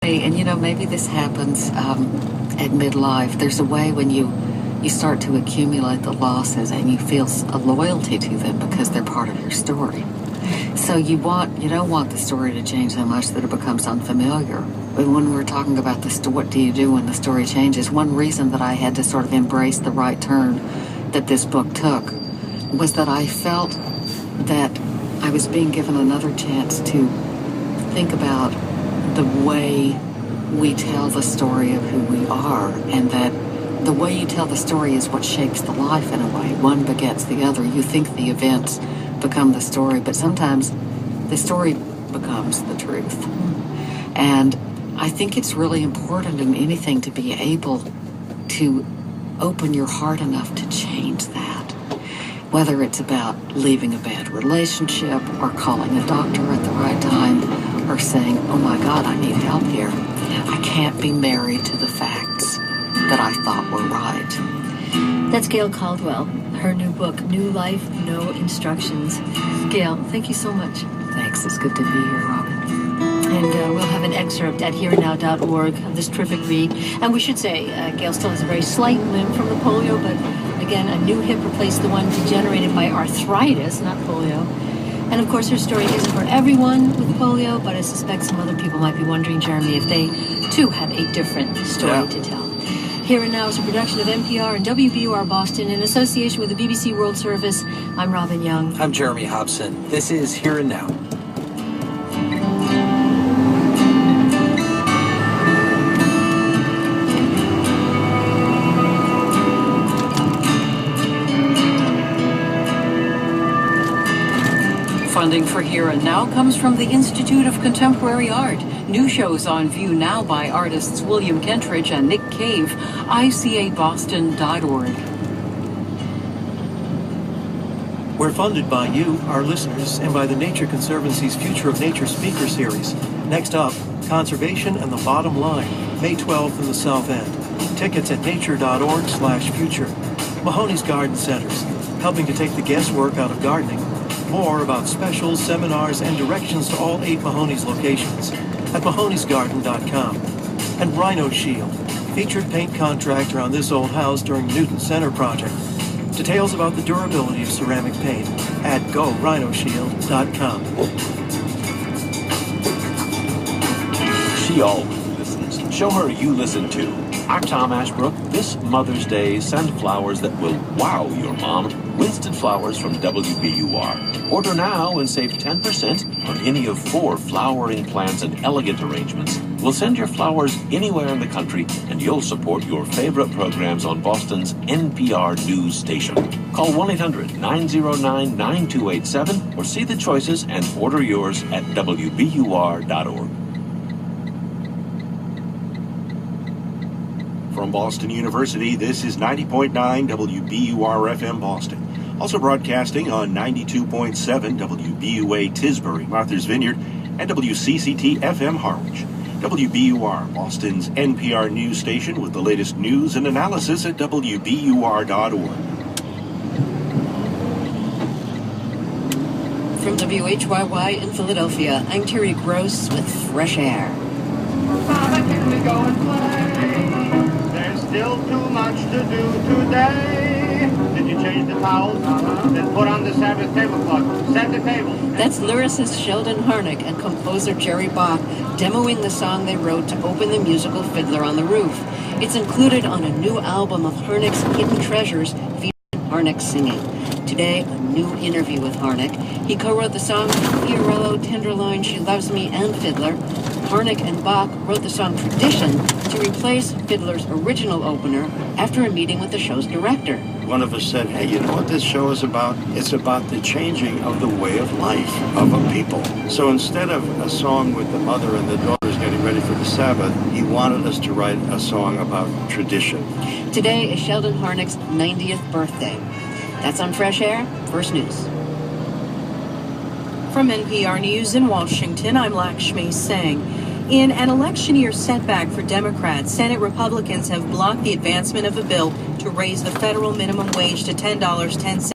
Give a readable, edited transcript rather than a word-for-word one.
And maybe this happens at midlife. There's a way when you start to accumulate the losses and you feel a loyalty to them because they're part of your story. So you don't want the story to change so much that it becomes unfamiliar. But when we're talking about what do you do when the story changes, one reason that I had to sort of embrace the right turn that this book took was that I felt that I was being given another chance to think about the way we tell the story of who we are, and that the way you tell the story is what shapes the life in a way. One begets the other. You think the events become the story, but sometimes the story becomes the truth. And I think it's really important in anything to be able to open your heart enough to change that. Whether it's about leaving a bad relationship or calling a doctor at the right time or saying, oh my God, I need help here. I can't be married to the facts that I thought were right. That's Gail Caldwell. Her new book, New Life, No Instructions. Gail, thank you so much. Thanks. It's good to be here, Robin. And we'll have an excerpt at herenow.org of this terrific read. And we should say, Gail still has a very slight limp from the polio, but again, a new hip replaced the one degenerated by arthritis, not polio. And of course, her story isn't for everyone with polio, but I suspect some other people might be wondering, Jeremy, if they too have a different story to tell. Here and Now is a production of NPR and WBUR Boston in association with the BBC World Service. I'm Robin Young. I'm Jeremy Hobson. This is Here and Now. Funding for Here and Now comes from the Institute of Contemporary Art. New shows on view now by artists William Kentridge and Nick Cave. ICABoston.org. We're funded by you, our listeners, and by the Nature Conservancy's Future of Nature Speaker Series. Next up, Conservation and the Bottom Line, May 12th in the South End. Tickets at nature.org/future. Mahoney's Garden Centers, helping to take the guesswork out of gardening. More about specials, seminars, and directions to all 8 Mahoney's locations at mahoneysgarden.com. And Rhino Shield, featured paint contractor on this old house during Newton Center project. Details about the durability of ceramic paint at gorhinoshield.com. She always listens. Show her you listen too. I'm Tom Ashbrook. This Mother's Day, send flowers that will wow your mom. Winston Flowers from WBUR. Order now and save 10% on any of 4 flowering plants and elegant arrangements. We'll send your flowers anywhere in the country, and you'll support your favorite programs on Boston's NPR News Station. Call 1-800-909-9287 or see the choices and order yours at WBUR.org. From Boston University, this is 90.9 WBUR-FM Boston. Also broadcasting on 92.7 WBUA Tisbury, Martha's Vineyard, and WCCT-FM Harwich. WBUR, Boston's NPR news station with the latest news and analysis at WBUR.org. From WHYY in Philadelphia, I'm Terry Gross with Fresh Air. Mama, can we go and play? There's still too much to do today. Did you change the towels? Then put on the Sabbath tablecloth. Set the table. That's lyricist Sheldon Harnick and composer Jerry Bach demoing the song they wrote to open the musical Fiddler on the Roof. It's included on a new album of Harnick's Hidden Treasures featuring Harnick singing. Today, a new interview with Harnick. He co-wrote the songs Fiorello, Tenderloin, She Loves Me, and Fiddler. Harnick and Bach wrote the song Tradition to replace Fiddler's original opener after a meeting with the show's director. One of us said, hey, you know what this show is about? It's about the changing of the way of life of a people. So instead of a song with the mother and the daughters getting ready for the Sabbath, he wanted us to write a song about tradition. Today is Sheldon Harnick's 90th birthday. That's on Fresh Air, First News. From NPR News in Washington, I'm Lakshmi Singh. In an election year setback for Democrats, Senate Republicans have blocked the advancement of a bill to raise the federal minimum wage to $10.10